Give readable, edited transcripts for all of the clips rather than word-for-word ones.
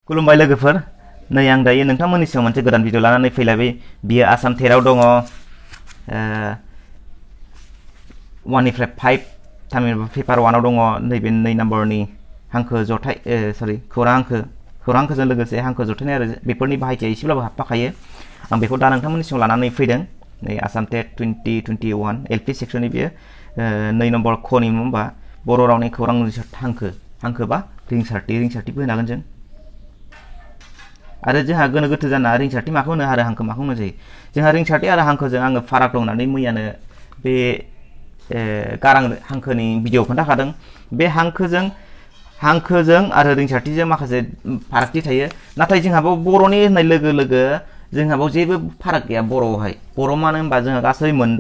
खुलुमबाय लोगोफोर नै आं दायो नोंथांमोननि सिगाङाव मोनसे गोदान भिडिअ लानानै फैलायबाय बियो आसाम टेटआव दङ 1 निफ्राय 5 थामहिनबा पेपार 1 आव दङ नैबे 2 नम्बरनि हांखो जथाय खौरां हांखोजों लोगोसे हांखो जथायनाय आरो बेफोरनि बाहायथिया एसेब्लाबो हाबफाखायो आं बेखौ दा नोंथांमोननि सिगाङाव लानानै फैदों नै आसाम टेट 2021 एलपि सेक्सननि बियो 2 नम्बर खनि होनबा बर' रावनि खौरां हांखो बा रिंसारथि होनो हागोन जों आरो जोंहा गोनो गोथो जाना रिंसारथि माखौ होनो आरो हांखो माखौ होनो जायो जोंहा रिंसारथि आरो हांखोजों आङो फाराग दं होननानै मैयानो बे गारां हांखोनि भिडिअ खोन्थाखादों बे हांखोजों आरो रिंसारथिजों माखासे फारागथि थायो नाथाय जोंहा बर'नि होननाय लोगो लोगो जोंहा जेबो फाराग गैया बर'आवहाय बर' मानो होनबा जोंहा गासै मोन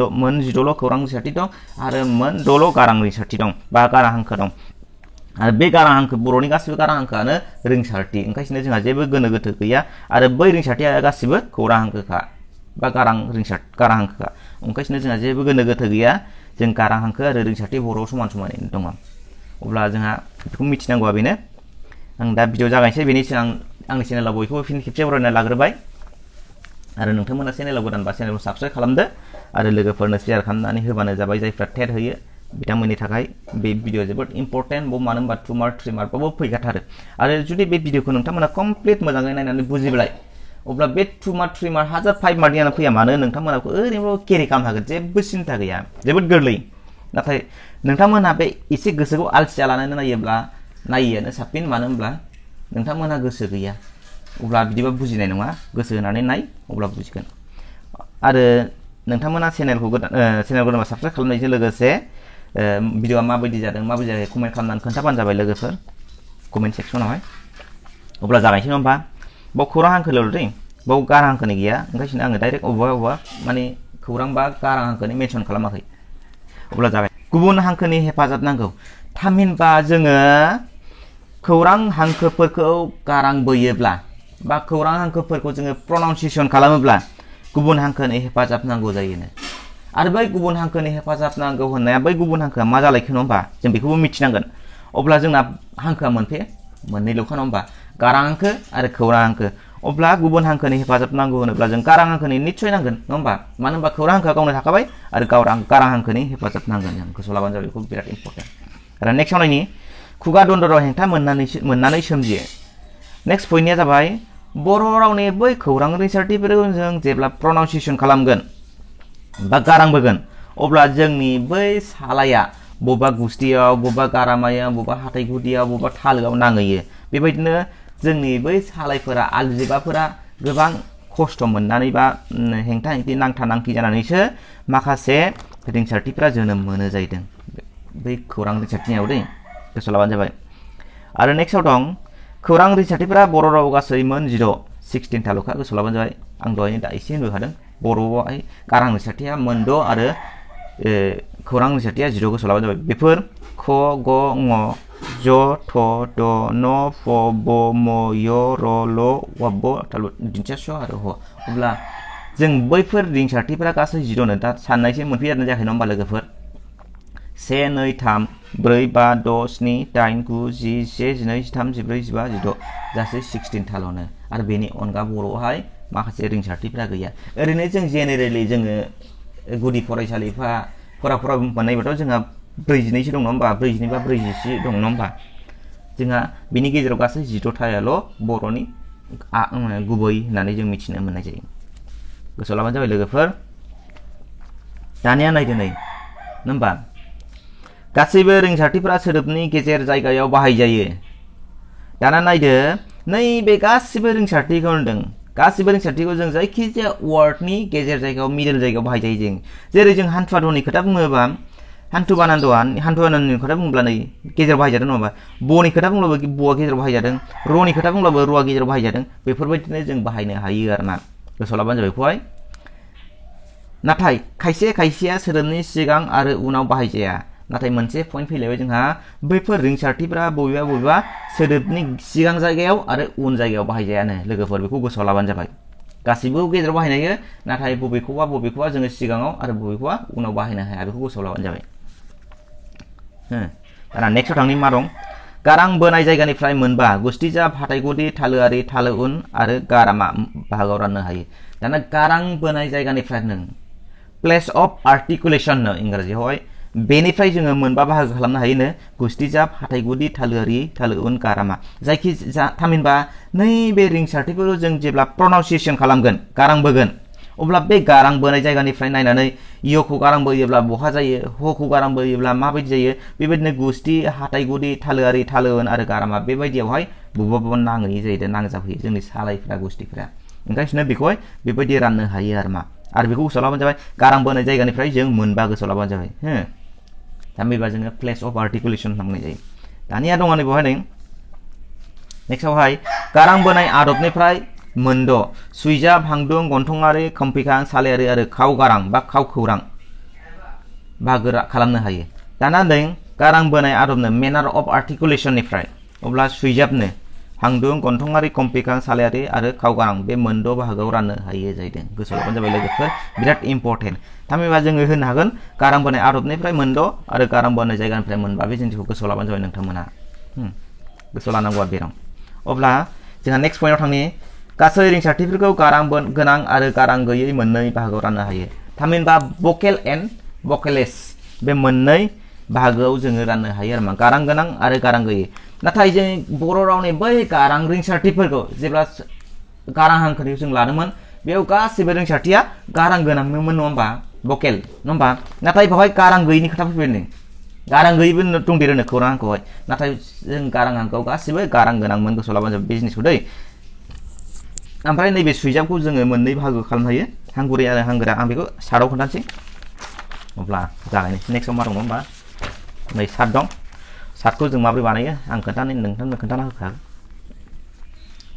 16 खौरां रिंसारथि दं आरो मोन 6 गारां रिंसारथि दं बा गारां हांखो दं आरो बे गारां हांखो बर'नि गासिबो गारां हांखोआनो रिंसारथि ओंखायनो जोंहा जेबो गोनो गोथो गैया आरो बै रिंसारथिया गासिबो खौरां हांखोखा बा गारां हांखोखा ओंखायनो जोंहा जेबो गोनो गोथो गैया जों गारां हांखो आरो रिंसारथि बर'आव समान समानैनो दङ अब्ला जोंहा बेखौ मिथिनांगौआ बेनो आं दा भिडिअ जागायनोसै बेनि सिगां आंनि चेनेलाव बयखौबो फिन खेबसे बरायना लाग्रोबाय आरो नोंथांमोना चेनेलाव गोदानबा चेनेलखौ साबस्क्राइब खालामदो आरो लोगोफोरनो शेयार खालामनानै होबानो जाबाय जायफ्रा टेट होयो बिथांमोननि थाखाय बे भिडिअ जोबोद इम्पर्टेन्ट मानो होनबा 2 मार्क 3 मार्कबाबो फैखाथारो आरो जुदि बे भिडिअखौ नोंथांमोना कमप्लिट मोजाङै नायनानै बुजिबाय अब्ला बे 2 मार्क 3 मार्क हाजार 5 मार्कनियानो फैया मानो नोंथांमोनाखौ ओरैनोबाबो केरि खालामनो हागोन जेबो सिन्था गैया जोबोद गोरलै नाथाय नोंथांमोनहा बे एसे गोसोखौ आलसिया लानानै नायियानो साबसिन मानो होनब्ला नोंथांमोनहा गोसो गैया अब्ला बिदिबा बुजिनाय नङा गोसो होनानै नाय अब्ला बुजिगोन आरो नोंथांमोना चेनेलखौ गोदानबा साबस्क्राइब खालामनायजों लोगोसे भिडिअआ माबायदि जादों माबायदि जायाखै कमेन्ट खालामनानै खोन्थाबानो जाबाय लोगोफोर कमेन्ट सेक्सनावहाय अब्ला जागायनोसै नङा होमबा बाव खौरां हांखोल' दै बाव गारां हांखोनि गैया ओंखायनो आङो डाइरेक्ट अबेबा माने खौरां बा गारां हांखोनि मेनसन खालामाखै अब्ला जाबाय गुबुन हांखोनि हेफाजाब नांगौ थामहिनबा जोङो खौरां हांखोफोरखौ गारां बोयोब्ला बा खौरां हांखोफोरखौ जोङो प्रनाउन्सिएसन खालामोब्ला गुबुन हांखोनि हेफाजाब नांगौ जायोनो आरो बै गुबुन हांखोनि हेफाजाब नांगौ होननाया बै गुबुन हांखोआ मा जालायखो नङा होमबा जों बेखौबो मिथिनांगोन अब्ला जोंना हांखोआ मोननैल'खा नङा होमबा गारां हांखो आरो खौरां हांखो अब्ला गुबुन हांखोनि हेफाजाब नांगौ होनोब्ला जों गारां हांखोनि निस्सय नांगोन नङा होमबा मानो होनबा खौरां हांखोआ गावनो थाखाबाय आरो गारां हांखोनि हेफाजाब नांगोन जों गोसोआव लाबानो जाबाय बेखौ बिराद इम्पर्टेन्ट आरो नेक्स्टआव नायनि खुगा दन्दराव हेंथा मोननानै सोमजियो नेक्स्ट पइन्टनिया जाबाय बर' रावनि बै खौरां रिंसारथिफोरखौ जों जेब्ला प्रनाउन्सिएसन खालामगोन बा गारांबोगोन अब्ला जोंनि बै सालाया बबेबा गुस्थियाव बबेबा गारामायाव बबेबा हाथाइ गुदियाव बबेबा थालोआव नांहैयो बेबायदिनो जोंनि बै सालायफोरा आलजिबाफोरा गोबां खस्थ' मोननानै बा हेंथा हेंथि नांथा नांथि जानानैसो माखासे रिंसारथिफोरा जोनोम मोनो जाहैदों बै खौरां रिंसारथिनियाव दै गोसोआव लाबानो जाबाय आरो नेक्स्टआव दं खौरां रिंसारथिफोरा बर' राव गासै मोन 16 थाल'खा गोसोआव लाबानो जाबाय आं दहायनो दा एसे होनबोखादों बर'आवहाय गारां रिंसारथिया मोन 6 आरो खौरां रिंसारथिया 0 गोसोआव लाबानो जाबाय बेफोर ख ग ङ ज थ द न फ ब म य र ल व ब दिन्थिया स आरो ह अब्ला जों बैफोर रिंसारथिफोरा गासै 0 नो दा साननायसो मोनफैजादों जायाखै नङा होमबा लोगोफोर 1 2 3 4 5 6 7 8 9 10 11 12 13 14 15 16 गासै 16 थाल'नो आरो बेनि अनगा बर'आवहाय माखासे रिंसारथिफोरा गैया ओरैनो जों जेनेरेलि जोङो गुदि फरायसालिफोरा मोननायबाथ' जोंहा 42सो दं नङा होमबा 42 बा 44 दं नङा होमबा जोंहा बेनि गेजेराव गासै 10 थायाल' बर'नि गुबै होननानै जों मिथिनो मोननाय जायो गोसोआव लाबानो जाबाय लोगोफोर दानिया नायदो नै नङा होमबा गासैबो रिंसारथिफोरा सोदोबनि गेजेर जायगायाव बाहायजायो दाना नायदो नैबे गासिबो रिंसारथिखौ होनदों गासिबो रिंसारथिखौ जों जायखिजाया वार्डनि गेजेर जायगायाव मिडल जायगायाव बाहायजायो जों जेरै जों हान्थुवादनि खोथा बुङोबा हान्थु बानान्द'नि खोथा बुङोब्ला नै गेजेराव बाहायजादों नङा होमबा ब'नि खोथा बुंब्लाबो ब'आ गेजेराव बाहायजादों र'नि खोथा बुंब्लाबो र'आ गेजेराव बाहायजादों बेफोरबायदिनो जों बाहायनो हायो आरोना गोसोआव लाबानो जाबाय बेखौहाय नाथाय खायसेया सोदोबनि सिगां आरो उनाव बाहायजाया नाथाय मोनसे पइन्ट फैलायबाय जोंहा बैफोर रिंसारथिफोरा बबेबा सोदोबनि सिगां जायगायाव आरो उन जायगायाव बाहायजायानो लोगोफोर बेखौ गोसोआव लाबानो जाबाय गासिबो गेजेराव बाहायनो हायो नाथाय बबेखौबा जोङो सिगाङाव आरो बबेखौबा उनाव बाहायनो हाया बेखौ गोसोआव लाबानो जाबाय दाना नेक्स्टआव थांनि मा दं गारां बोनाय जायगानिफ्राय मोनबा गुस्थिजाब हाथाइ गुदि थालोआरि थालो उन आरो गारामा बाहागोआव राननो हायो दाना गारां बोनाय जायगानिफ्राय नों प्लेस अफ आर्टिकुलेशन नो इंराजियावहाय बेनिफ्राय जोङो मोनबा बाहागो खालामनो हायोनो गुस्थिजाब हाथाइ गुदि थालोआरि थालो उन गारामा जायखि थामहिनबा नैबे रिंसारथिफोरखौ जों जेब्ला प्रनाउन्सिएशन खालामगोन गारां बोगोन अब्ला बे गारां बोनाय जायगानिफ्राय नायनानै यखौ गारां बोयोब्ला बहा जायो हखौ गारां बोयोब्ला माबायदि जायो बेबायदिनो गुस्थि हाथाइ गुदि थालोआरि थालो उन आरो गारामा बेबायदियावहाय बबेबा नाङै जायो नांजाबहैयो जोंनि सालायफ्रा गुस्थिफ्रा ओंखायनो बेखौहाय बेबायदि राननो हायो आरो बेखौ गोसोआव लाबानो जाबाय गारां बोनाय जायगानिफ्राय जों मोनबा गोसोआव लाबानो जाबाय हो थामहिनबा जोङो प्लेस अफ आर्टिकुलेशन होनना बुंनाय जायो दानिया दङ नै बेवहाय नै नेक्स्टआवहाय गारां बोनाय आदबनिफ्राय मोनद सुइजाब हांदुं गन्थंआरि खम्पिखां सालायारि आरो खाव गारां बा खाव खौरां बाहागो खालामनो हायो दाना नै गारां बोनाय आदबनो मेनार अफ आर्टिकुलेशननिफ्राय अब्ला सुइजाबनो हांदुं गन्थंआरि खम्पिखां सालायारि आरो खाव गारां बे मोनद बाहागोआव राननो हायो जाहैदों गोसोआव लाबानो जाबाय लोगोफोर बिराद इम्पर्टेन्ट थामहिनबा जोङो होनो हागोन गारां बोनाय आदबनिफ्राय मोनद आरो गारां बोनाय जायगानिफ्राय मोनबा बे जिनिसखौ गोसोआव लाबानो जाबाय नोंथांमोना गोसोआव लानांगौआ बेराव अब्ला जोंहा नेक्स्ट पइन्टआव थांनि गासै रिंसारथिफोरखौ गारां गोनां आरो गारां गैयै मोननै बाहागोआव राननो हायो थामहिनबा भकेल एन्ड भकेलेस बे मोननै बाहागोआव जोङो राननो हायो आरोमा गारां गोनां आरो गारां गैयै नाथाय जों बर' रावनि बै गारां रिंसारथिफोरखौ जेब्ला गारां हांखोखौ जों लादोंमोन बेयाव गासैबो रिंसारथिया गारां गोनांनोमोन नङा होमबा भकेल नङा होमबा नाथाय बेवहाय गारां गैयैनि खोथा फैबाय गारां गैयैबो दंदेरो खौरां हांखोआवहाय नाथाय जों गारां हांखोआव गासैबो गारां गोनांमोन गोसोआव लाबानो जाबाय बे जिनिसखौ दै ओमफ्राय नैबे सुइजाबखौ जोङो मोननै बाहागो खालामनो हायो हांगुरै आरो हांगोरा आं बेखौ सार्टआव खोन्थानोसै अब्ला जागायनोसै नेक्स्टआव मा दङ होमबा नै सार्ट दं सार्टखौ जों माबोरै बानायो आं नोंथांनो खोन्थाना होखागोन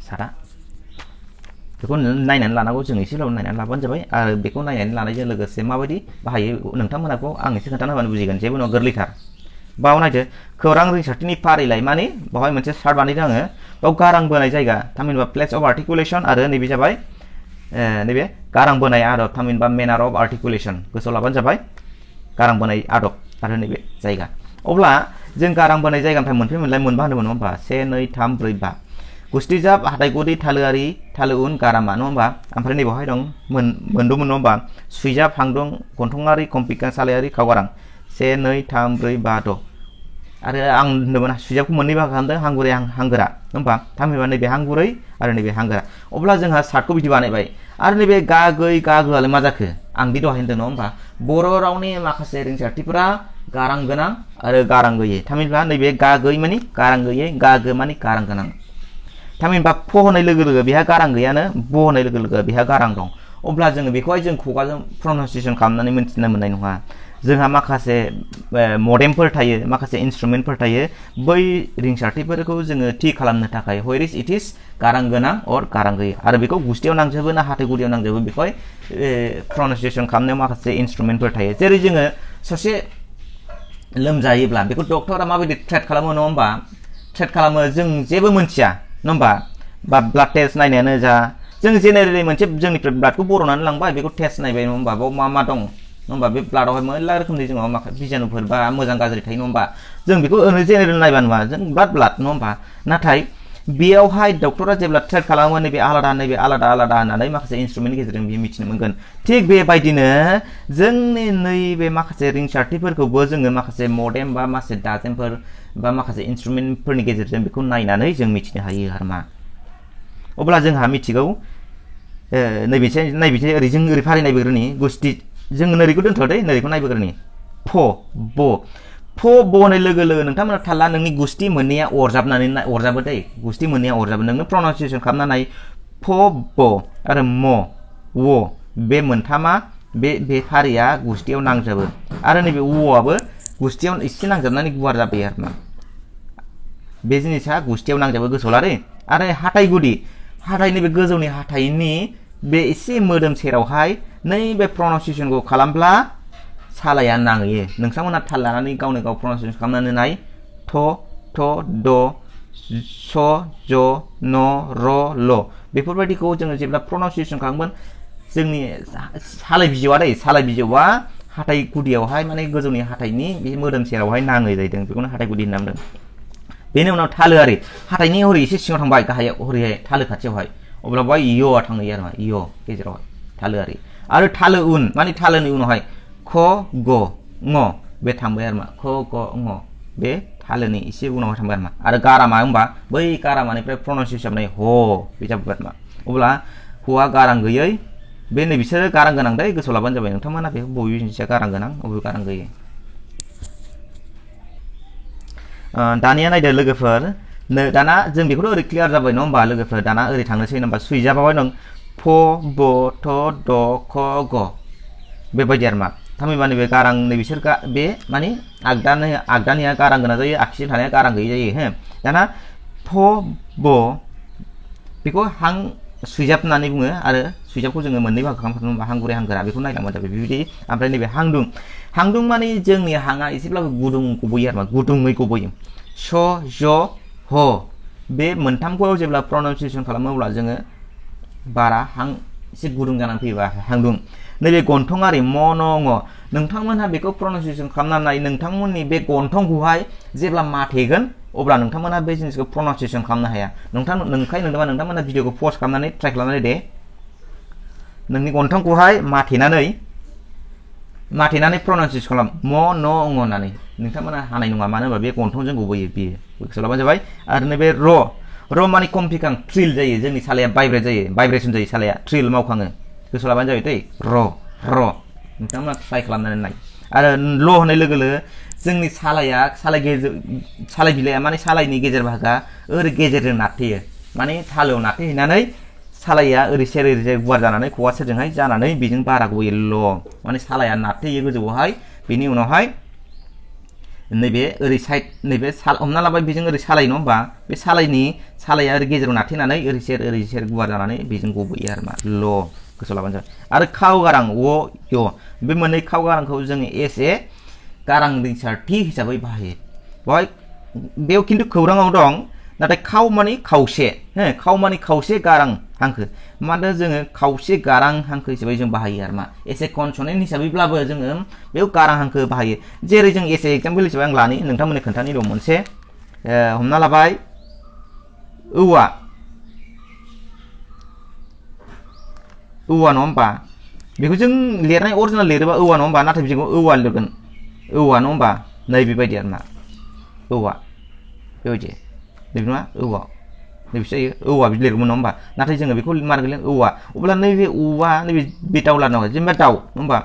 सार्टआ बेखौ नायनानै लानांगौ जों एसेब्लाबो नायनानै लाबानो जाबाय आरो बेखौ नायनानै लानायजों लोगोसे माबायदि बाहायो नोंथांमोनाखौ आं एसे खोन्थाना होबानो बुजिगोन जेबो नङा गोरलैथार बाव नायदो खौरां रिंसारथिनि फारिलाइ माने बावहाय मोनसे सार्ट बानायदों आङो बाव गारां बोनाय जायगा थामहिनबा प्लेस अफ आर्टिकुलेशन आरो नैबे जाबाय नैबे गारां बोनाय आदब थामहिनबा मेनार अफ आर्टिकुलेशन गोसोआव लाबानो जाबाय गारां बोनाय आदब आरो नैबे जायगा अब्ला जों गारां बोनाय जायगानिफ्राय मोनफैमोनलाय मोनबा होनदोंमोन नङा होमबा 1 2 3 4 5 गुस्थिजाब हाथाइ गुदि थालोआरि थालो उन गारामा नङा होमबा ओमफ्राय नैबावहाय दं मोनद'मोन नङा होमबा सुइजाब हांदुं गन्थंआरि खम्पिखां सालायारि खाव गारां 1 2 3 4 5 6 आरो आं होनदोंमोन सुइजाबखौ मोननै बाहागो खालामदों हांगुरै हांगोरा नङा होमबा थामहिनबा नैबे हांगुरै आरो नैबे हांगोरा अब्ला जोंहा सार्टखौ बिदि बानायबाय आरो नैबे गा गै गा गोआलाय मा जाखो आं दि दहाय होनदों नङा होमबा बर' रावनि माखासे रिंसारथिफोरा गारां गोनां आरो गारां गैयै थामहिनबा नैबे गा गै मानि गारां गैयै गा गो मानि गारां गोनां थामहिनबा फ होनाय लोगो लोगो बेहा गारां गैयानो ब होनाय लोगो लोगो बेहा गारां दं अब्ला जोङो बेखौहाय जों खुगाजों प्रनाउन्सिएशन खालामनानै मिन्थिनो मोननाय नङा जोंहा माखासे मडेमफोर थायो माखासे इन्स्ट्रुमेन्टफोर थायो बै रिंसारथिफोरखौ जोङो थि खालामनो थाखाय व्हेर इट इज गारां गोनां अर गारां गैयै आरो बेखौ गुस्थियाव नांजोबो ना हाथाइ गुदियाव नांजोबो बेखौहाय प्रनाउन्सिएशन खालामनायाव माखासे इन्स्ट्रुमेन्टफोर थायो जेरै जोङो सासे लोमजायोब्ला बेखौ डक्टरा माबायदि ट्रिट खालामो नङा होमबा ट्रिट खालामो जों जेबो मोनथिया नङा होमबा बा ब्लाड टेस्ट नायनायानो जा जों जेनेरेलि मोनसे जोंनिफ्राय ब्लाडखौ बर'नानै लांबाय बेखौ टेस्ट नायबाय नङा होमबा बाव मा दं नङा होमबा बे ब्लाडआवहाय मेरला रोखोमनि जोंनाव माखासे बिजानुफोर बा मोजां गाज्रि थायो नङा होमबा जों बेखौ ओरैनो जेनेरेल नायबा नुवा जों ब्लाड नङा होमबा नाथाय बेयावहाय डक्टरा जेब्ला ट्रिट खालामो नैबे आलादा होननानै माखासे इन्स्ट्रुमेन्टनि गेजेरजों बियो मिथिनो मोनगोन थिग बेबायदिनो जोंनि नैबे माखासे रिंसारथिफोरखौबो जोङो माखासे मडेम बा माखासे दाजेमफोर बा माखासे इन्स्ट्रुमेन्टफोरनि गेजेरजों बेखौ नायनानै जों मिथिनो हायो आरो मा अब्ला जोंहा मिथिगौ नैबेसै ओरै जों ओरै फारि नायबोग्रोनि गुस्थि जों नोरैखौ दोनथ' दै नोरैखौ नायबोग्रोनि फ ब होननाय लोगो लोगो नोंथांमोना थाल्ला नोंनि गुस्थि मोननैया अरजाबो दै गुस्थि मोननैया अरजाबो नोंनो प्रनाउन्सिएशन खालामनानै फ ब आरो म w बे मोनथामा बे फारिया गुस्थियाव नांजाबो आरो नैबे वआबो गुस्थियाव एसे नांजाबनानै गुवार जाबाय आरो मा बे जिनिसा गुस्थियाव नांजाबो गोसोआव ला दै आरो हाथाइ गुदि हाथाइ नैबे गोजौनि हाथाइनि बे एसे मोदोम सेरावहाय नैबे प्रनाउन्सिएशनखौ खालामब्ला सालाया नाङैयो नोंथांमोना थाल लानानै गावनो गाव प्रनाउन्सिएशन खालामनानै नाय थ द स ज न र ल बेफोरबायदिखौ जोङो जेब्ला प्रनाउन्सिएशन खालामगोन जोंनि सालाय बिजौआ हाथाइ गुदियावहाय माने गोजौनि हाथाइनि बे मोदोम सेरावहाय नाङै जाहैदों बेखौनो हाथाइ गुदि होनना बुंदों बेनि उनाव थालोआरि हाथाइनि हरै एसे सिङाव थांबाय गाहायाव हरैहाय थालो खाथियावहाय अब्ला बाय इय'आ थांनो आरो मा इय' गेजेरावहाय थालोआरि आरो थालो उन माने थालोनि उनावहाय ख ग ङ बे थांबाय आरो मा ख ग ङ बे थालोनि एसे उनावहाय थांबाय आरो मा आरो गारामा होनबा बै गारामानिफ्राय प्रनाउन्सियेसन जानाय ह बे जाबाय आरो मा अब्ला हआ गारां गैयै बे नै बिसोरो गारां गोनां दै गोसोआव लाबानो जाबाय नोंथांमोना बेखौ बबे जिनिसा गारां गोनां बबे गारां गैयै दानिया नायदो लोगोफोर दाना जों बेखौथ' ओरै क्लियार जाबाय नङा होमबा लोगोफोर दाना ओरै थांनोसै होनबा सुइजाबावहाय नों फ ब थ द ख ग बेबायदि आरो मा थामहिनबा नैबे गारां नै बिसोर बे माने आगदानिया गारां गोनां जायो आगसिजों थानाया गारां गैयै जायो हो दाना फ ब बेखौ हां सुइजाब होननानै बुङो आरो सुइजाबखौ जोङो मोननै बाहागो खालामनो हां गुरै हां गोरा बेखौ नायलांबानो जाबाय बेबायदि ओमफ्राय नैबे हांदुं माने जोंनि हाङा एसेब्लाबो गुदुं गबोयो आरो मा गुदुङै गबोयो स ज ह बे मोनथामखौ जेब्ला प्रनाउन्सियेसन खालामो अब्ला जोङो बारा हां एसे गुदुं जानानै फैयोबा हांदुं नैबे गन्थंआरि म न ङ नोंथांमोनहा बेखौ प्रनाउन्सियेसन खालामनानै नोंथांमोननि बे गन्थंखौहाय जेब्ला माथेगोन अब्ला नोंथांमोनहा बे जिनिसखौ प्रनाउन्सियेसन खालामनो हाया नोंथांमोनहा भिडिअखौ पज खालामनानै ट्राइ खालामनानै दे नोंनि गन्थंखौहाय माथेनानै प्रनाउन्सियेसन खालाम म न ङ होननानै नोंथांमोना हानाय नङा मानो होनबा बे गन्थंजों गबोयो बियो गोसोआव लाबानो जाबाय आरो नैबे र माने कम्पिकां थ्रिल जायो जोंनि सालाया भाइब्रेसन जायो सालाया थ्रिल मावखाङो गोसोआव लाबानो जाबाय दै र नोंथांमोना ट्राइ खालामनानै नाय आरो ल होननाय लोगो लोगो जोंनि सालाय बिलाइया माने सालायनि गेजेर बाहागोआ ओरै गेजेरजों नारथेयो माने थालोआव नारथेहैनानै सालाया ओरै सेर गुवार जानानै खवा सेरजोंहाय जानानै बेजों बारा गयो ल माने सालाया नारथेयो गोजौआवहाय बेनि उनावहाय नैबे ओरै साइड नैबे हमना लाबाय बेजों ओरै सालाय नङा होमबा बे सालाया ओरै गेजेराव नारथेनानै ओरै सेर गुवार जानानै बेजों गबोयो आरो मा ल गोसोआव लाबानो जाबाय आरो खाव गारां व य बे मोननै खाव गारांखौ जोङो एसे गारां रिंसारथि हिसाबै बाहायो बेयाव खिन्थु खौराङाव दं नाथाय खाव माने खावसे खाव माने खावसे गारां हांखो मानो जोङो खावसे गारां हांखो हिसाबै जों बाहायो आरो मा एसे कनसनेन्ट हिसाबैब्लाबो जोङो बेयाव गारां हांखो बाहायो जेरै जों एसे एग्जाम्पल हिसाबै आं लानि नोंथांमोननि खोन्थानि दं मोनसे हमना लाबाय औवा नङा होमबा बेखौ जों लिरनाय अरिजिनेल लिरोबा औवा नङा होमबा नाथाय बेखौ औवा लिरगोन औवा नङा होमबा नै बेबायदि आरो मा औवा बेबायदि नैबे नङा औवा नैबे जायो औवा बिदि लिरगौमोन नङा होमबा नाथाय जोङो बेखौ मार गोलैयो औवा अब्ला नैबे औवा नैबे दाउ लानांगौ जेनेबा दाउ नङा होमबा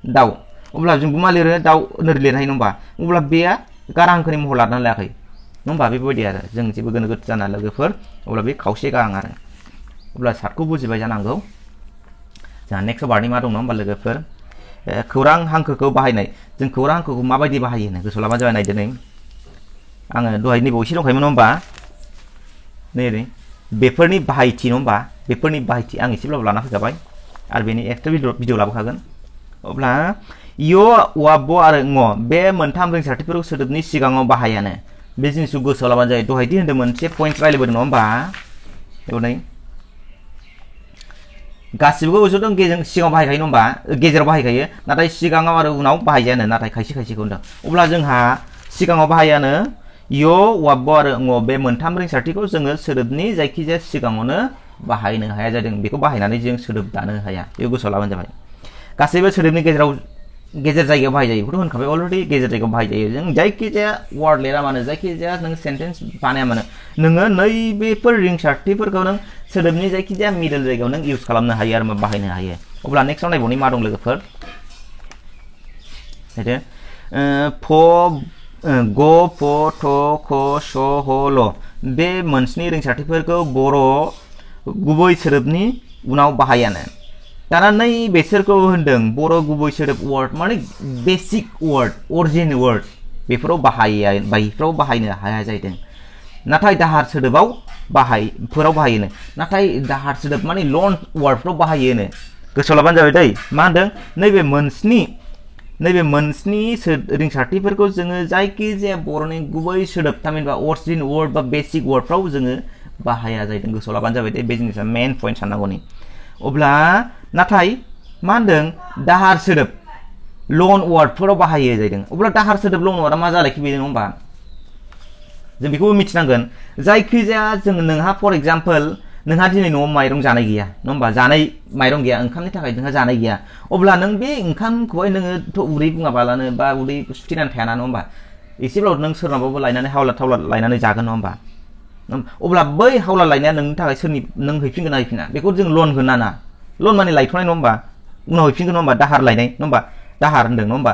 दाउ अब्ला जोंबो मा लिरो दाउ ओरै लिरनो हायो नङा होमबा अब्ला बेया गारां हांखोनि महर लानानै लायाखै नङा होमबा बेबायदि आरो जों जेबो गोनो गोथो जाना लोगोफोर अब्ला बे खावसे गारां आरो अब्ला सार्टखौ बुजिबाय जानांगौ जोंहा नेक्स्ट बारनि मा दं नङा होमबा लोगोफोर खौरां हांखोखौ बाहायनाय जों खौरां हांखोखौ माबायदि बाहायो होनो गोसोआव लाबानो जाबाय नायदो नै आङो दहाय नैबाव एसे दंखायोमोन नङा होमबा नै बेफोरनि बाहायथि नङा होमबा बेफोरनि बाहायथि आं एसेब्लाबो लाना फैखाबाय आरो बेनि एक्सट्रा भिडिअ लाबोखागोन अब्ला य वा ब आरो ङ बे मोनथाम रिंसारथिफोरखौ सोदोबनि सिगाङाव बाहायानो बे जिनिसखौ गोसोआव लाबानो जायो दहायदि होनदों मोनसे पइन्ट रायलायबोदों नङा होमबा बेयाव नै गासिबो गोसोआव दं सिगाङाव बाहायखायो नङा होमबा गेजेराव बाहायखायो नाथाय सिगाङाव आरो उनाव बाहायजायानो नाथाय खायसेखौ होनदों अब्ला जोंहा सिगाङाव बाहायानो य वा ब आरो ङ बे मोनथाम रिंसारथिखौ जोङो सोदोबनि जायखिजाया सिगाङावनो बाहायनो हाया जादों बेखौ बाहायनानै जों सोदोब दानो हाया बेखौ गोसोआव लाबानो जाबाय गासैबो सोदोबनि गेजेर जायगायाव बाहायजायो बेखौथ' होनखाबाय अलरेडि गेजेर जायगायाव बाहायजायो जों जायखिजाया वार्ड लिरा मानो जायखिजाया नों सेन्टेन्स बानाया मानो नोङो नैबेफोर रिंसारथिफोरखौ नों सोदोबनि जायखिजाया मिडल जायगायाव नों इउज खालामनो हायो आरो बाहायनो हायो अब्ला नेक्स्टआव नायबावनि मा दं लोगोफोर फ ग फ थ ख स ह ल बे मोनस्नि रिंसारथिफोरखौ बर' गुबै सोदोबनि उनाव बाहायानो दाना नै बेसोरखौ होनदों बर' गुबै सोदोब वार्ड माने बेसिक वार्ड अरिजिन वार्ड बेफोराव बाहायनो हाया जाहैदों नाथाय दाहार सोदोबाव बाहायोनो नाथाय दाहार सोदोब माने लन वार्डफ्राव बाहायोनो गोसोआव लाबानो जाबाय दै मा होनदों नैबे मोनस्नि रिंसारथिफोरखौ जोङो जायखिजाया बर'नि गुबै सोदोब थामहिनबा अरिजिन वार्ड बा बेसिक वार्डफ्राव जोङो बाहाया जाहैदों गोसोआव लाबानो जाबाय दे बे जिनिसा मेन पइन्ट साननांगौनि अब्ला नाथाय मा होनदों दाहार सोदोब लन वार्डफोराव बाहायो जाहैदों अब्ला दाहार सोदोब लन वार्डआ मा जालायखि बेनो नङा होमबा जों बेखौबो मिथिनांगोन जायखिजाया जों नोंहा फर एग्जाम्पल नोंहा दिनै न'आव माइरं जानाय गैया नङा होमबा जानाय माइरं गैया ओंखामनि थाखाय नोंहा जानाय गैया अब्ला नों बे ओंखामखौहाय नोङोथ' उदै बुङाबालानो बा उदै सुथेनानै थायाना नङा होमबा एसेब्लाबो नों सोरनावबाबो लायनानै हावला थावला लायनानै जागोन नङा होमबा अब्ला बै हावला लायनाया नोंनि थाखाय सोरनि नों हैफिनगोन ना हैफिना बेखौ जों लन होना ना लन माने लायथ'नाय नङा होमबा उनाव हैफिनगोन नङा होमबा दाहार लायनाय नङा होमबा दाहार होनदों नङा होमबा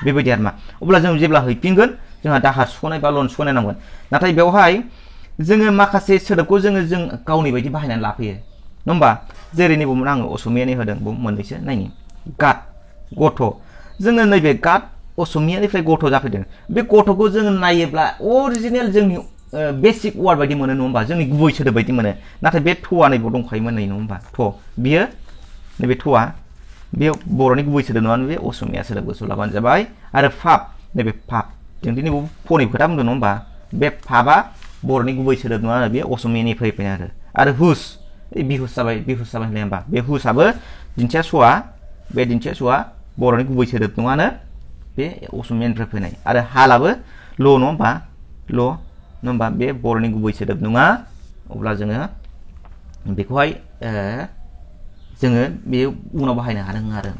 बेबायदि आरो मा अब्ला जों जेब्ला हैफिनगोन जोंहा दाहार सुख'नाय बा लन सुख'नाय नांगोन नाथाय बेवहाय जोङो माखासे सोदोबखौ जों गावनि बायदि बाहायनानै लाफैयो नङा होमबा जेरै नै बुंमोन आङो असमियानि होदों मोननैसो नायनि गात गथ' जोङो नैबे गात असमियानिफ्राय गथ' जाफैदों बे गथ'खौ जोङो नायोब्ला अरिजिनेल जोंनि बेसिक वार्ड बायदि मोनो नङा होमबा जोंनि गुबै सोदोब बायदि मोनो नाथाय बे थ'आ नैबो दंखायोमोन नै नङा होमबा थ' बियो नैबे थ'आ बे बर'नि गुबै सोदोब नङा बे असमिया सोदोब गोसोआव लाबानो जाबाय आरो फाप नैबे फाप जों दिनै फनि खोथा बुंदों नङा होमबा बे फापआ बर'नि गुबै सोदोब नङा बे असमियानिफ्राय फैनाय आरो हुस बिहुस जाबाय होननाय होमबा बे हुसआबो दिन्थिया स'आ बे दिन्थिया स'आ बर'नि गुबै सोदोब नङानो बे असमियानिफ्राय फैनाय आरो हालाबो ल' नङा होमबा ल' नङा होमबा बे बर'नि गुबै सोदोब नङा अब्ला जोङो बेखौहाय जोङो बे उनाव बाहायनो हादों आरो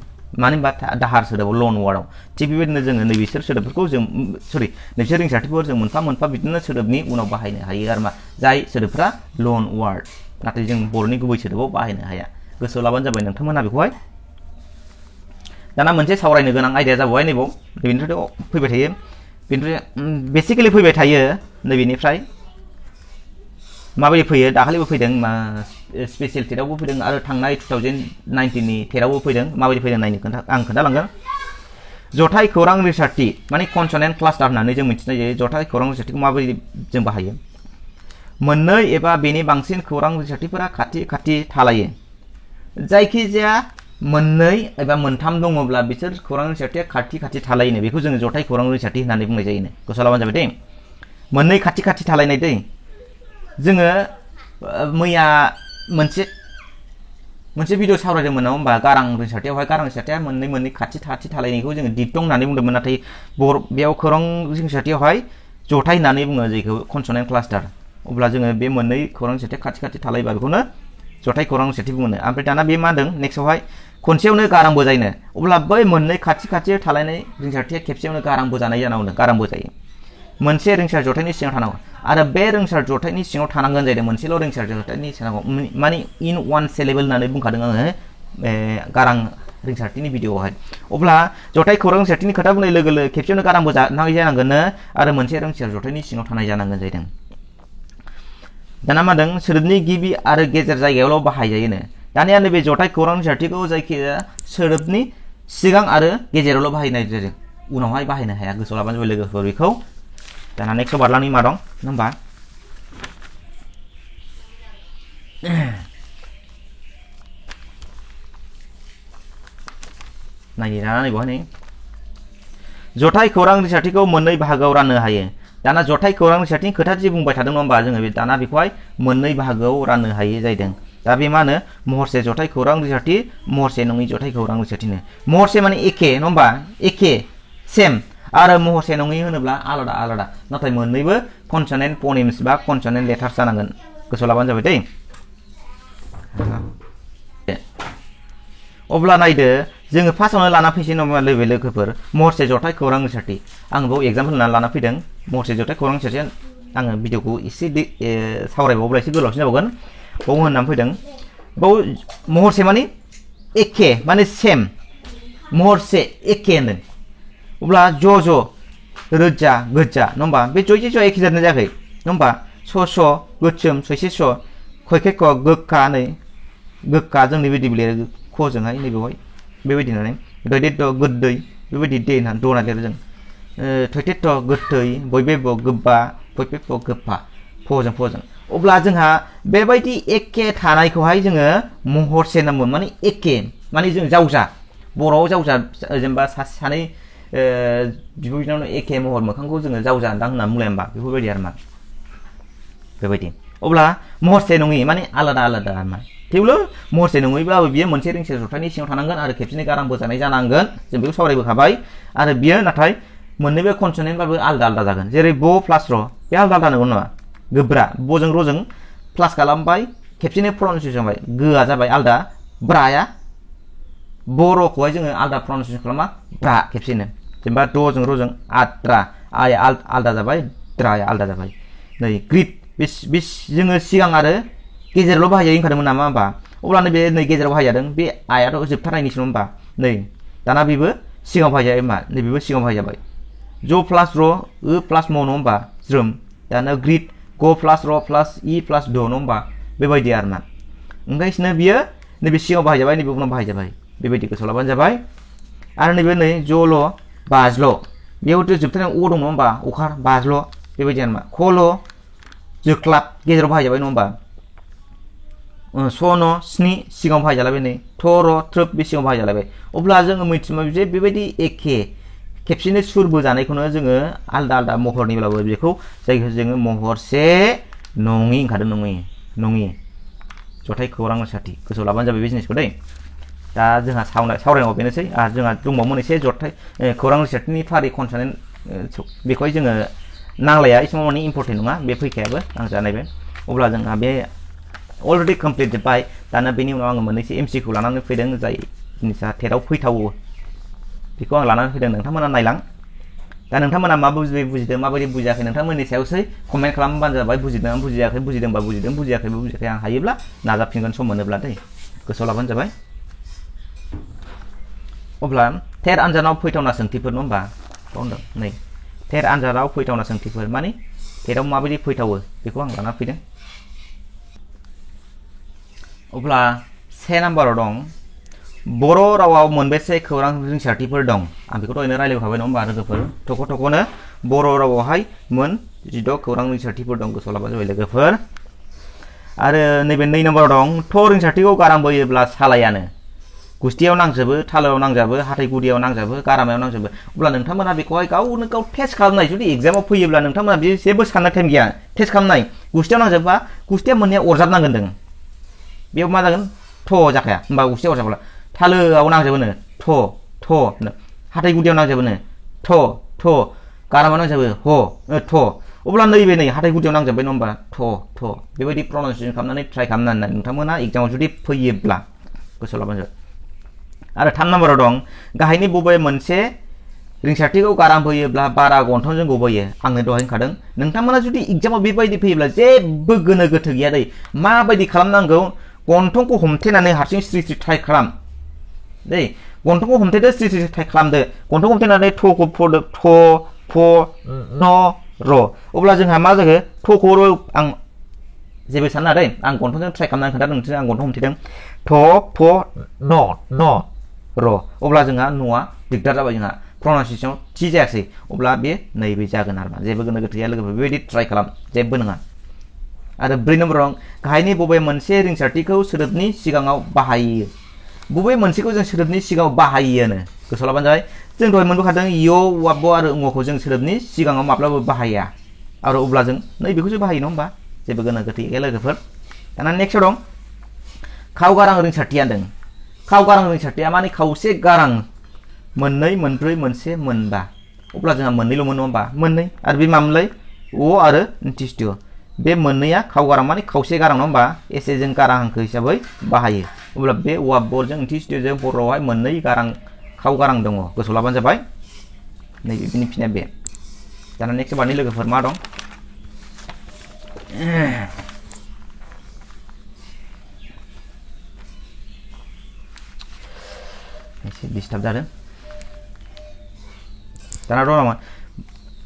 मानो होनबा दाहार सोदोबाव लन वार्डआव थिग बेबायदिनो जोङो नैबेसोर सोदोबफोरखौ जों सरि नैबेसोर रिंसारथिफोर जों मोनफा मोनफा बिदिनो सोदोबनि उनाव बाहायनो हायो आरो मा जाय सोदोबफ्रा लन वार्ड नाथाय जों बर'नि गुबै सोदोबाव बाहायनो हाया गोसोआव लाबानो जाबाय नोंथांमोनहा बेखौहाय दाना मोनसे सावरायनो गोनां आयदाया जाबाय नैबाव नैबेनिफ्राय फैबाय थायो बेनिफ्राय बेसिकेलि फैबाय थायो नैबेनिफ्राय माबायदि फैयो दाखालिबो फैदों स्पेसियेल टेटआवबो फैदों आरो थांनाय 2019नि टेटआवबो फैदों माबायदि फैदों नायनो आं खोन्थालांगोन जथाय खौरां रिंसारथि माने कनसनेन्ट क्लास्टार होननानै जों मिथिनाय जायो जथाय खौरां रिंसारथिखौ माबायदि जों बाहायो मोननै एबा बेनि बांसिन खौरां रिंसारथिफोरा खाथि खाथि थालायो जायखिजाया मोननै एबा मोनथाम दङब्ला बिसोर खौरां रिंसारथिया खाथि खाथि थालायोनो बेखौ जोङो जथाय खौरां रिंसारथि होननानै बुंनाय जायोनो गोसोआव लाबानो जाबाय दै मोननै खाथि खाथि थालायनाय दै जोङो मैया मोनसे भिडिअ सावरायदोंमोन नङा होमबा गारां रिंसारथियावहाय गारां रिंसारथिया मोननै खाथि खाथि थालायनायखौ जोङो दिपतं होननानै बुंदोंमोन नाथाय बेयाव खौरां रिंसारथियावहाय जथाय होननानै बुङो जायखौ कनसनेन्ट क्लास्टार अब्ला जोङो बे मोननै खौरां रिंसारथिया खाथि खाथि थालायबा बेखौनो जथाय खौरां रिंसारथि बुङो ओमफ्राय दाना बे मा होनदों नेक्स्टआवहाय खनसेयावनो गारांबो जायोनो अब्ला बै मोननै खाथि खाथि थालायनाय रिंसारथिया खेबसेयावनो गारांबो जानाय जानांगौनो गारांबो जायो मोनसे रिंसार जथायनि सिङाव थानांगौ आरो बे रिंसार जथायनि सिङाव थानांगोन जाहैदों मोनसेल' रिंसार जथायनि सिङाव माने इन वान सिलेबल होननानै बुंखादों आङो गारां रिंसारथिनि भिडिअआवहाय अब्ला जथाय खौरां रिंसारथिनि खोथा बुंनाय लोगो लोगो खेबसेयावनो गारांबो जानाय जानांगोननो आरो मोनसे रिंसार जथायनि सिङाव थानाय जानांगोन जाहैदों दाना मा होनदों सोदोबनि गिबि आरो गेजेर जायगायावल' बाहायजायोनो दानिया नैबे जथाय खौरां रिंसारथिखौ जायखिजाया सोदोबनि सिगां आरो गेजेरावल' बाहायनाय जादों उनावहाय बाहायनो हाया गोसोआव लाबानो जाबाय लोगोफोर बेखौ दाना नेक्स्टआव बारलांनि मा दं नङा होमबा नायनि दाना नै बेवहाय नै जथाय खौरां रिंसारथिखौ मोननै बाहागोआव राननो हायो दाना जथाय खौरां रिंसारथिनि खोथा जि बुंबाय थादों नङा होमबा जोङो दाना बेखौहाय मोननै बाहागोआव राननो हायो जाहैदों दा बे मा होनो महरसे जथाय खौरां रिंसारथि महरसे नङि जथाय खौरां रिंसारथिनो महरसे माने एखे नङा होमबा एखे सेम आरो महरसे नङि होनोब्ला आलादा आलादा नाथाय मोननैबो कनसनेन्ट फनेम्स बा कनसनेन्ट लेटार्स जानांगोन गोसोआव लाबानो जाबाय दै अब्ला नायदो जोङो फार्स्टआवनो लाना फैसै नङा लोगोफोर महरसे जथाय खौरां रिंसारथि आं बेयाव एग्जाम्पल होनानै लाना फैदों महरसे जथाय खौरां रिंसारथिया आङो भिडिअखौ एसे सावरायबावोब्ला एसे गोलावसिन जाबावगोन बाव होननानै फैदों बाव महरसे माने एखे माने सेम महरसे एखे होनदों अब्ला ज' रोजा गोजा नङा होमबा बे ज'यै ज' एखे जादों जायाखै नङा होमबा स' गोसोम सयसे स' खयखे ख गोखा नै गोखा जोंनि बायदि लिरो ख'जोंहाय नैबेवहाय बेबायदि होननानै दैदेद गोदै बेबायदि दै होननानै दना लिरो जों थयथेथ गोथै बयबे गोबा बयबे गोफा फ'जों अब्ला जोंहा बेबायदि एखे थानायखौहाय जोङो महरसे होनना बुङो माने एखे माने जों जावजा बर'आव जावजा जेनेबा सानै बिब' बिनानावनो एखे महर मोखांखौ जोङो जावजा दां होनना बुंलाय होमबा बेफोरबायदि आरो मा बेबायदि अब्ला महरसे नङि माने आलादा आलादा मा थेवबो महरसे नङैब्लाबो बियो मोनसे रिंसार जथायनि सिङाव थानांगोन आरो खेबसेनो गारांबो जानाय जानांगोन जों बेखौ सावरायबोखाबाय आरो बियो नाथाय मोननैबो कनसनेन्टबाबो आलादा आलादा जागोन जेरै ब प्लास र बे आलदा आलदा नंगौ नामा गोब्रा बजों रजों प्लास खालामबाय खेबसेनो प्रनाउन्सिएसन जाबाय गोआ जाबाय आलदा ब्राया बर'खौहाय जोङो आलदा प्रनाउन्सिएसन खालामा ब्रा खेबसेनो जेनेबा द'जों र'जों आद्रा आया आलदा जाबाय द्राया आलदा जाबाय नै ग्रिड बे जोङो सिगां आरो गेजेरावल' बाहायो होनखादोंमोन नामा होमबा अब्ला नैबे नै गेजेराव बाहायजादों बे आयाथ' जोबथारनायनिसो होमबा नै दाना बेबो सिगाङाव बाहायजाबाय मा नैबेबो सिगाङाव बाहायजाबाय ज' प्लास र' प्लास म' नङा होमबा ज्रोम दाना ग्रिड ग प्लास र' प्लास इ प्लास द' नङा होमबा बेबायदि आरो ना ओंखायनो बियो नैबे सिगाङाव बाहायजाबाय नैबे उनाव बाहायजाबाय बेबायदि गोसोआव लाबानो जाबाय आरो नैबे नै ज'ल' बाज्ल' बेयावथ' जोबथारनायाव अ दं नङा होमबा अखार बाज्ल' बेबायदि आरो मा खल' जोख्लाब गेजेराव बाहायजाबाय नङा होमबा सन' स्नि सिगाङाव बाहायजालायबाय नै थर' थ्रोब बे सिगाङाव बाहायजालायबाय अब्ला जोङो मिथिबाय जे बेबायदि एखे खेबसेनो सुरबो जानायखौनो जोङो आलदा आलदा महरनिब्लाबो बेखौ जायखौ जोङो महरसे नङि ओंखारदों नङि जथाय खौरां रिंसारथि गोसोआव लाबानो जाबाय बे जिनिसखौ दै दा जोंहा सावरायनांगौ बेनोसै आरो जोंहा दंबावोमोन एसे जथाय खौरां रिंसारथिनि फारि कनसोनेन्ट बेखौहाय जोङो नांलाया एसेबां माने इम्परटेन्ट नङा बे फैखायाबो आं जानायबाय अब्ला जोंहा बे अलरेडि कमप्लिट जोब्बाय दाना बेनि उनाव आङो मोननैसो एमसिखौ लानानै फैदों जाय जिनिसा टेटआव फैथावो बेखौ आं लानानै फैदों नोंथांमोना नायलां दा नोंथांमोना मा बुजिदों माबायदि बुजियाखै नोंथांमोननि सायावसै कमेन्ट खालामबानो जाबाय बुजिदों बुजियाखै बुजिदोंबा बुजिदों बुजियाखैबा बुजियाखै आं हायोब्ला नाजाफिनगोन सम मोनोब्ला दै गोसोआव लाबानो जाबाय अब्ला टेट आनजादाव फैथावना सोंथिफोर नङा होमबा बावदों नै टेट आनजादाव फैथावना सोंथिफोर माने टेटआव माबायदि फैथावो बेखौ आं लाना फैदों अब्ला से नाम्बाराव दं बर' रावाव मोनबेसे खौरां रिंसारथिफोर दं आं बेखौ दहायनो रायलायखाबाय नङा होमबा लोगोफोर थख'नो बर' रावावहाय मोन 16 खौरां रिंसारथिफोर दं गोसोआव लाबानो जाबाय लोगोफोर आरो नैबे 2 नाम्बाराव दं थ रिंसारथिखौ गारां बोयोब्ला सालायानो गुस्थियाव नांजोबो थालोआव नांजाबो हाथाइ गुदियाव नांजाबो गारामायाव नांजोबो अब्ला नोंथांमोना बेखौहाय गावनो गाव टेस्ट खालामनाय जुदि एग्जामाव फैयोब्ला नोंथांमोना बे जेबो साननो टाइम गैया टेस्ट खालामनाय गुस्थियाव नांजोबबा गुस्थिया मोननाया अरजाबनांगोन दों बेयाव मा जागोन थ जाखाया होमबा गुस्थियाव अरजाब्ला थालोआव नांजोबोनो थ हाथाइ गुदियाव नांजोबोनो थ गारामायाव नांजोबो थ अब्ला नैबे नै हाथाइ गुदियाव नांजोबबाय नङा होमबा थ बेबायदि प्रनाउन्सिएसन खालामनानै ट्राइ खालामनानै नोंथांमोना एग्जामाव जुदि फैयोब्ला गोसोआव लाबानो जाबाय आरो 3 नाम्बाराव दं गाहायनि बबे मोनसे रिंसारथिखौ गारां बोयोब्ला बारा गन्थंजों गबोयो आंनो दहाय होनखादों नोंथांमोना जुदि एग्जामाव बेबायदि फैयोब्ला जेबो गोनो गोथो गैया दै माबायदि खालामनांगौ गन्थंखौ हमथेनानै हारसिं स्रि स्रि ट्राइ खालाम दै गन्थंखौ हमथेदो स्रि स्रि ट्राइ खालामदो गन्थंखौ हमथेनानै थ'खौ फदो थ फ न र अब्ला जोंहा मा जागोन थ'खौ आं जेबो साना दै आं गन्थंजों ट्राइ खालामनानै खोन्थादों नोंसोर आं गन्थं हमथेदों थ फ न र अब्ला जोंहा न'आ दिगदार जाबाय जोंहा प्रनाउन्सिएसन थि जायासै अब्ला बे नैबे जागोन आरोना जेबो गोनो गोथो गैया लोगोफोर बेबायदि ट्राइ खालाम जेबो नङा आरो 4 नाम्बाराव गाहायनि बबे मोनसे रिंसारथिखौ सोदोबनि सिगाङाव बाहायो बबे मोनसेखौ जों सोदोबनि सिगाङाव बाहायोनो गोसोआव लाबानो जाबाय जों दहाय मोनबोखादों य वाब आरो ङखौ जों सोदोबनि सिगाङाव माब्लाबो बाहाया आरो अब्ला जों नैबेखौसो बाहायो नङा होमबा जेबो गोनो गोथो गैया लोगोफोर दाना नेक्स्टआव दं खाव गारां रिंसारथिया होनदों खाव गारां रिंसारथिया माने खावसे गारां मोननै मोनब्रै मोनसे मोनबा अब्ला जोंहा मोननैल' मोन नङा होमबा मोननै आरो बे मामोनलाय अ आरो इन्टिस्टि बे मोननैया खाव गारां माने खावसे गारां नङा होमबा एसे जों गारां हांखो हिसाबै बाहायो अब्ला बे वाब बरजों इन्टिस्टिजों बर'आवहाय मोननै गारां खाव गारां दङ गोसोआव लाबानो जाबाय नैबे बिनि फिननाया बे दाना नेक्स्ट बारनि लोगोफोर मा दं एसे डिस्टार्ब जादों दाना दं नामा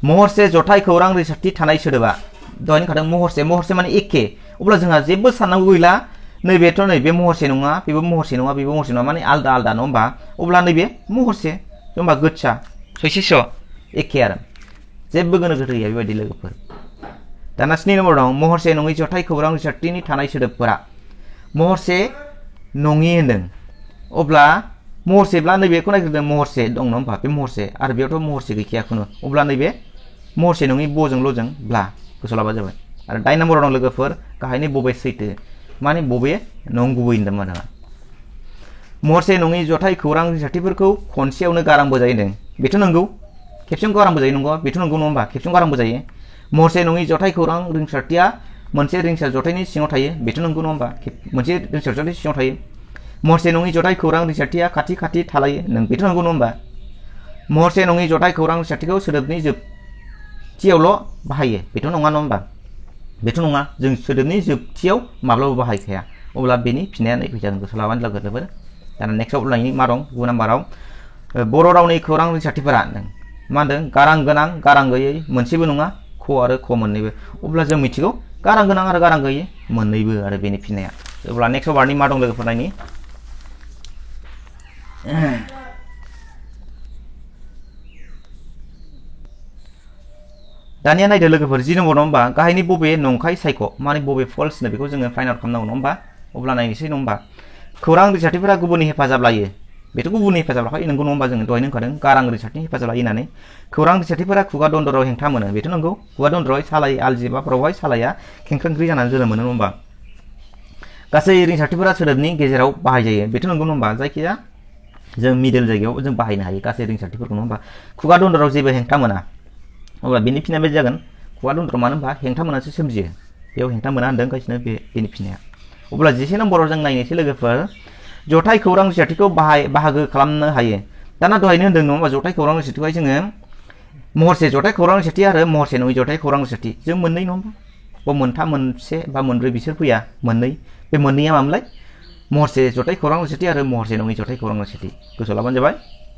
महरसे जथाय खौरां रिंसारथि थानाय सोदोबा दहायनो खादों महरसे माने एखे अब्ला जोंहा जेबो साननांगौ गैला नैबेथ' नैबे महरसे नङा बेबो महरसे नङा बेबो महरसे नङा माने आलदा आलदा नङा होमबा अब्ला नैबे महरसे होमबा गोदसा सैसेस' एखे आरो जेबो गोनो गोथो गैया बेबायदि लोगोफोर दाना 7 नाम्बार दं महरसे नङि जथाय खौरां रिंसारथिनि थानाय सोदोबफोरा महरसे नङि होनदों अब्ला महरसेब्ला नैबेखौ नायग्रोदों महरसे दं नङा होमबा बे महरसे आरो बेयावथ' महरसे गैखाया खुनु अब्ला नैबे महरसे नङि बजों ल'जों ब्ला गोसोआव लाबा जाबाय आरो 8 नाम्बाराव दं लोगोफोर गाहायनि बबे सैथो माने बबे नंगुबै होनदों माने महरसे नङि जथाय खौरां रिंसारथिफोरखौ खनसेयावनो गारां बोजायो होनदों बेथ' नंगौ खेबसेयावनो गारां बोजायो नंगौ बेथ' नंगौ नङा होमबा खेबसेयावनो गारां बोजायो महरसे नङि जथाय खौरां रिंसारथिया मोनसे रिंसार जथायनि सिङाव थायो बेथ' नंगौ नङा होमबा मोनसे रिंसार जथायनि सिङाव थायो महरसे नङि जथाय खौरां रिंसारथिया खाथि खाथि थालायो बेथ' नंगौ नङा होमबा महरसे नङि जथाय खौरां रिंसारथिखौ सोदोबनि जोबथियावल' बाहायो बेथ' नङा नङा होमबा बेथ' नङा जों सोदोबनि जोबथियाव माब्लाबा बाहायखाया अब्ला बेनि फिननाया नै फैजागोन गोसोआव लाबानो लोगोफोर दाना नेक्स्टआव लायनि मा दं 2 नाम्बाराव बर' रावनि खौरां रिंसारथिफोरा मा होनदों गारां गोनां गारां गैयै मोनसेबो नङा ख आरो ख मोननैबो अब्ला जों मिथिगौ गारां गोनां आरो गारां गैयै मोननैबो आरो बेनि फिननाया अब्ला नेक्स्टआव बारनि मा दं लोगोफोर नायनि दानिया नायदो लोगोफोर 10 नम्बर नङा होमबा गाहायनि बबे नंखाय सायख' माने बबे फल्स नो बेखौ जोङो फाइन्ड आउट खालामनांगौ नङा होमबा अब्ला नायनोसै नङा होमबा खौरां रिंसारथिफोरा गुबुननि हेफाजाब लायो बेथ' गुबुननि हेफाजाब लाखायो नंगौ नङा होमबा जोङो दहायनो होनखादों गारां रिंसारथिनि हेफाजाब लायो होननानै खौरां रिंसारथिफोरा खुगा दन्दराव हेंथा मोनो बेथ' नंगौ खुगा दन्दराव सालाय आलजिबाफोरावहाय सालाया खेंख्रांख्रि जानानै जोनोम मोनो नङा होमबा गासै रिंसारथिफोरा सोदोबनि गेजेराव बाहायजायो बेथ' नंगौ नङा होमबा जायखिया जों मिडल जायगायाव जों बाहायनो हायो गासै रिंसारथिफोरखौ नङा होमबा खुगा दन्दराव जेबो हेंथा मोना अब्ला बेनि फिननाया बायदि जागोन खुगा दन्दराव मानो होनबा हेंथा मोनासो सोमजियो बेयाव हेंथा मोना होनदों गासिनो बेनि फिननाया अब्ला 11 नम्बराव जों नायनोसै लोगोफोर जथाय खौरां रिंसारथिखौ बाहागो खालामनो हायो दाना दहायनो होनदों नङा होमबा जथाय खौरां रिंसारथिखौहाय जोङो महरसे जथाय खौरां रिंसारथि आरो महरसे नङि जथाय खौरां रिंसारथि जों मोननै नङा होमबा बा मोनथाम मोनसे बा मोनब्रै बिसोर फैया मोननै बे मोननैया मामोनलाय महरसे जथाय खौरां रिंसारथि आरो महरसे नङि जथाय खौरां रिंसारथि गोसोआव लाबानो जाबाय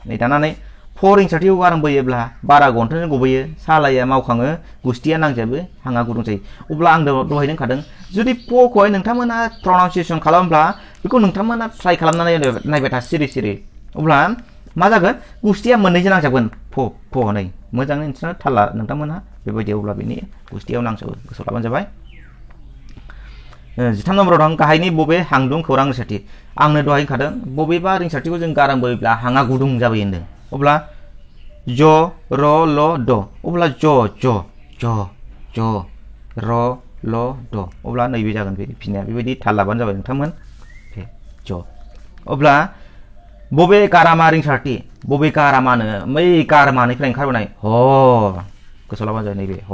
नै दाना नै फ रिंसारथिखौ गारांबोयोब्ला बारा गन्थंजों गबोयो सालाया मावखाङो गुस्थिया नांजाबो हाङा गुदुं जायो अब्ला आं दहायनो होनखादों जुदि फखौहाय नोंथांमोना प्रनाउन्सिएसन खालामब्ला बेखौ नोंथांमोना ट्राइ खालामनानै नायबाय था सिरि सिरि अब्ला मा जागोन गुस्थिया मोननैजों नांजाबगोन फ नै मोजाङै नोंसोरना थाल ला नोंथांमोना बेबायदि अब्ला बेनि गुस्थियाव नांजाबो गोसोआव लाबानो जाबाय 13 नम्बराव दं गाहायनि बबे हांदुं खौरां रिंसारथि आंनो दहाय होनखादों बबेबा रिंसारथिखौ जों गारांबोयोब्ला हाङा गुदुं जाबोयो होनदों अब्ला ज र ल द अब्ला ज ज ज ज र ल द अब्ला नैबे जागोन बे फिननाया बेबायदि थाल लाबानो जाबाय नोंथांमोन ज अब्ला बबे गारामा रिंसारथि बबे गारामानो मै गारामानिफ्राय ओंखारबोनाय ह गोसोआव लाबानो जाबाय नैबे ह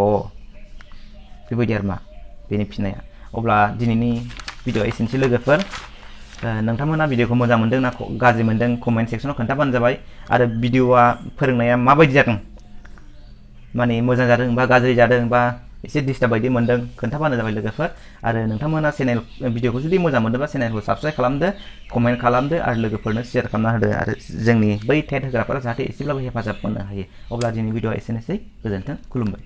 बेबायदि आरो मा बेनि फिननाया अब्ला दिनैनि भिडिअ एसेनोसै लोगोफोर नोंथांमोना भिडिअखौ मोजां मोनदों ना गाज्रि मोनदों कमेन्ट सेक्सनाव खोन्थाबानो जाबाय आरो भिडिअआ फोरोंनाया माबायदि जादों माने मोजां जादों बा गाज्रि जादों बा एसे डिस्टार्ब बायदि मोनदों खोन्थाबानो जाबाय लोगोफोर आरो नोंथांमोना चेनेल भिडिअखौ जुदि मोजां मोनदोंबा चेनेलखौ साबस्क्राइब खालामदो कमेन्ट खालामदो आरो लोगोफोरनो शेयार खालामना होदो आरो जोंनि बै टेट होग्राफोरा जाहाथे एसेब्लाबो हेफाजाब मोननो हायो अब्ला दिनैनि भिडिअआ एसेनोसै गोजोन्थों खुलुमबाय।